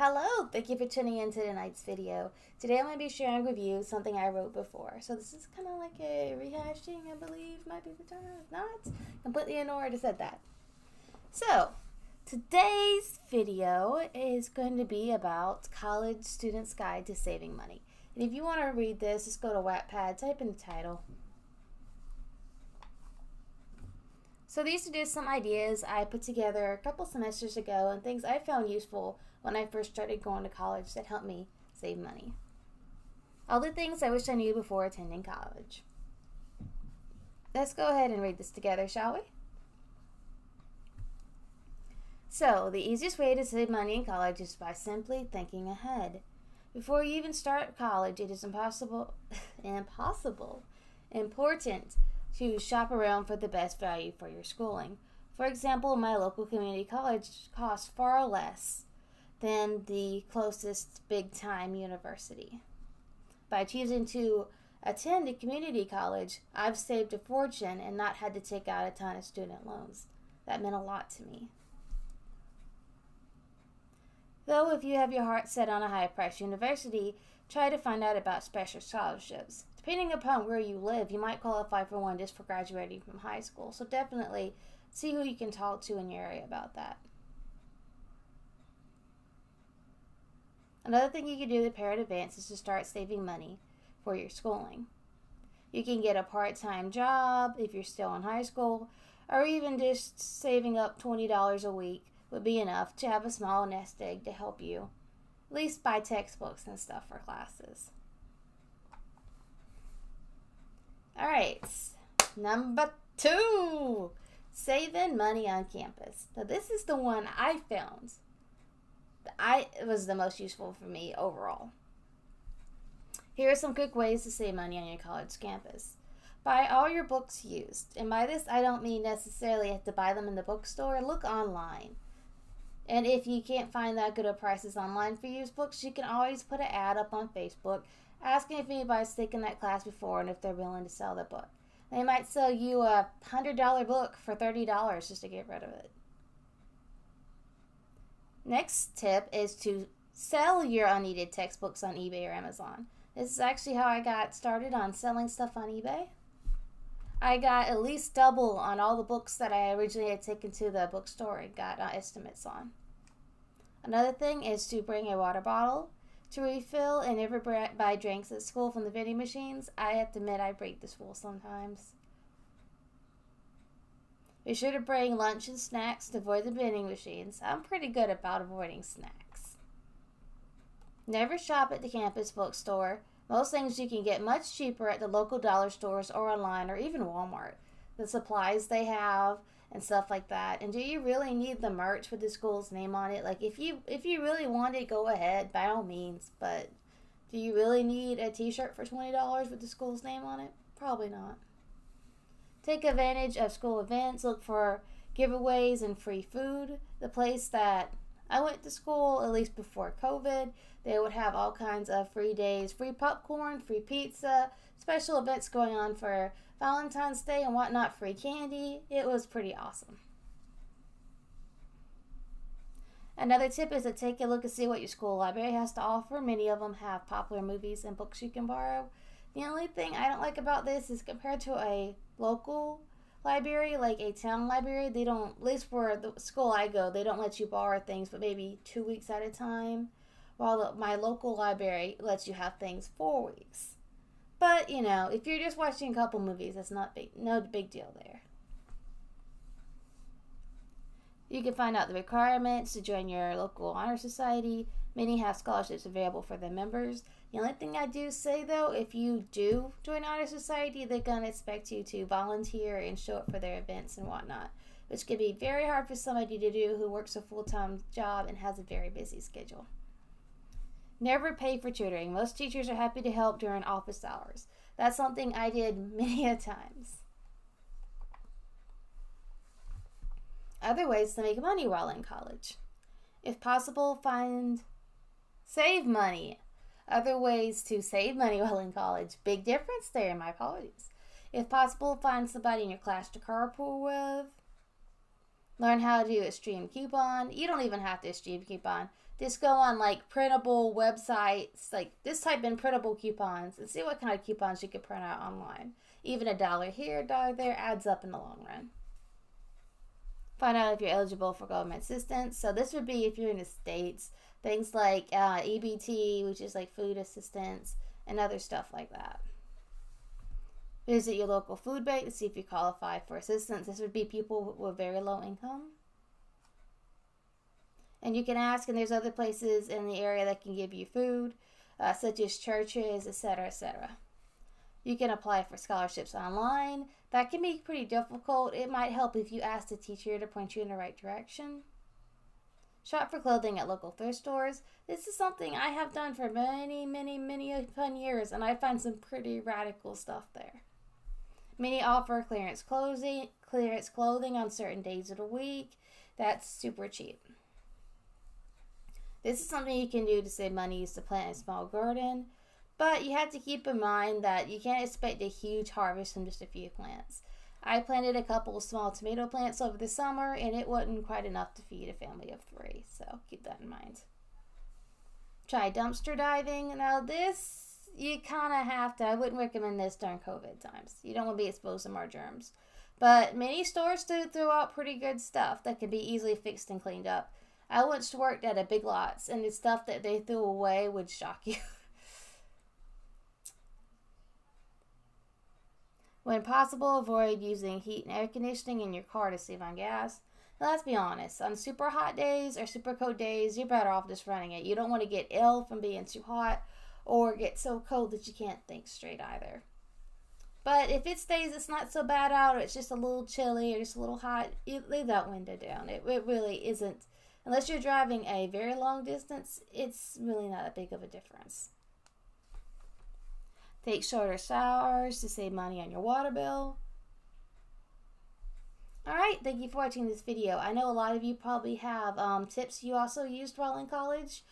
Hello, thank you for tuning in to tonight's video. Today I'm going to be sharing with you something I wrote before. So this is kind of like a rehashing, I believe, might be the term. If not, completely ignore I just said that. So, today's video is going to be about College Student's Guide to Saving Money. And if you want to read this, just go to Wattpad, type in the title. So these are just some ideas I put together a couple semesters ago and things I found useful when I first started going to college that helped me save money. All the things I wish I knew before attending college. Let's go ahead and read this together, shall we? So, the easiest way to save money in college is by simply thinking ahead. Before you even start college, it is important to shop around for the best value for your schooling. For example, my local community college costs far less than the closest big-time university. By choosing to attend a community college, I've saved a fortune and not had to take out a ton of student loans. That meant a lot to me. Though if you have your heart set on a high-priced university, try to find out about special scholarships. Depending upon where you live, you might qualify for one just for graduating from high school. So definitely see who you can talk to in your area about that. Another thing you can do to prepare in advance is to start saving money for your schooling. You can get a part-time job if you're still in high school, or even just saving up $20 a week would be enough to have a small nest egg to help you at least buy textbooks and stuff for classes. Alright, number 2, saving money on campus. Now this is the one I found that was the most useful for me overall. Here are some quick ways to save money on your college campus. Buy all your books used. And by this I don't mean necessarily you have to buy them in the bookstore. Look online. And if you can't find that good of prices online for used books, you can always put an ad up on Facebook asking if anybody's taken that class before and if they're willing to sell the book. They might sell you a $100 book for $30 just to get rid of it. Next tip is to sell your unneeded textbooks on eBay or Amazon. This is actually how I got started on selling stuff on eBay. I got at least double on all the books that I originally had taken to the bookstore and got estimates on. Another thing is to bring a water bottle to refill and never buy drinks at school from the vending machines. I have to admit I break this rule sometimes. Be sure to bring lunch and snacks to avoid the vending machines. I'm pretty good about avoiding snacks. Never shop at the campus bookstore. Most things you can get much cheaper at the local dollar stores or online or even Walmart. The supplies they have and stuff like that. And do you really need the merch with the school's name on it? Like if you really want it, go ahead by all means. But do you really need a t-shirt for $20 with the school's name on it? Probably not. Take advantage of school events. Look for giveaways and free food. The place that I went to school, at least before COVID, they would have all kinds of free days, free popcorn, free pizza, special events going on for Valentine's Day and whatnot, free candy. It was pretty awesome. Another tip is to take a look and see what your school library has to offer. Many of them have popular movies and books you can borrow. The only thing I don't like about this is compared to a local library, like a town library, they don't, at least for the school I go, they don't let you borrow things but maybe 2 weeks at a time, while my local library lets you have things 4 weeks. But, you know, if you're just watching a couple movies, that's no big deal there. You can find out the requirements to join your local honor society. Many have scholarships available for their members. The only thing I do say, though, if you do join honor society, they're going to expect you to volunteer and show up for their events and whatnot, which can be very hard for somebody to do who works a full-time job and has a very busy schedule. Never pay for tutoring. Most teachers are happy to help during office hours. That's something I did many a times. Other ways to make money while in college. If possible, save money. Other ways to save money while in college. Big difference there, my apologies. If possible, find somebody in your class to carpool with. Learn how to do a stream coupon. You don't even have to stream coupon. Just go on like printable websites, like just type in printable coupons and see what kind of coupons you could print out online. Even $1 here, $1 there adds up in the long run. Find out if you're eligible for government assistance. So this would be if you're in the States. Things like EBT, which is like food assistance, and other stuff like that. Visit your local food bank to see if you qualify for assistance. This would be people with very low income. And you can ask, and there's other places in the area that can give you food, such as churches, etc., etc. You can apply for scholarships online. That can be pretty difficult. It might help if you ask the teacher to point you in the right direction. Shop for clothing at local thrift stores. This is something I have done for many fun years, and I find some pretty radical stuff there. Many offer clearance clothing on certain days of the week. That's super cheap. This is something you can do to save money used to plant a small garden, but you have to keep in mind that you can't expect a huge harvest from just a few plants. I planted a couple of small tomato plants over the summer, and it wasn't quite enough to feed a family of 3, so keep that in mind. Try dumpster diving. Now this, you kind of have to, I wouldn't recommend this during COVID times. You don't want to be exposed to more germs. But many stores do throw out pretty good stuff that can be easily fixed and cleaned up. I once worked at a Big Lots, and the stuff that they threw away would shock you. When possible, avoid using heat and air conditioning in your car to save on gas. Now, let's be honest, on super hot days or super cold days, you're better off just running it. You don't want to get ill from being too hot or get so cold that you can't think straight either. But if it stays, it's not so bad out, or it's just a little chilly or just a little hot, you leave that window down. It really isn't. Unless you're driving a very long distance, it's really not that big of a difference. Take shorter showers to save money on your water bill. Alright, thank you for watching this video. I know a lot of you probably have tips you also used while in college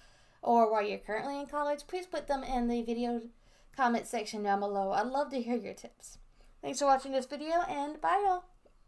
or while you're currently in college. Please put them in the video comment section down below. I'd love to hear your tips. Thanks for watching this video, and bye y'all.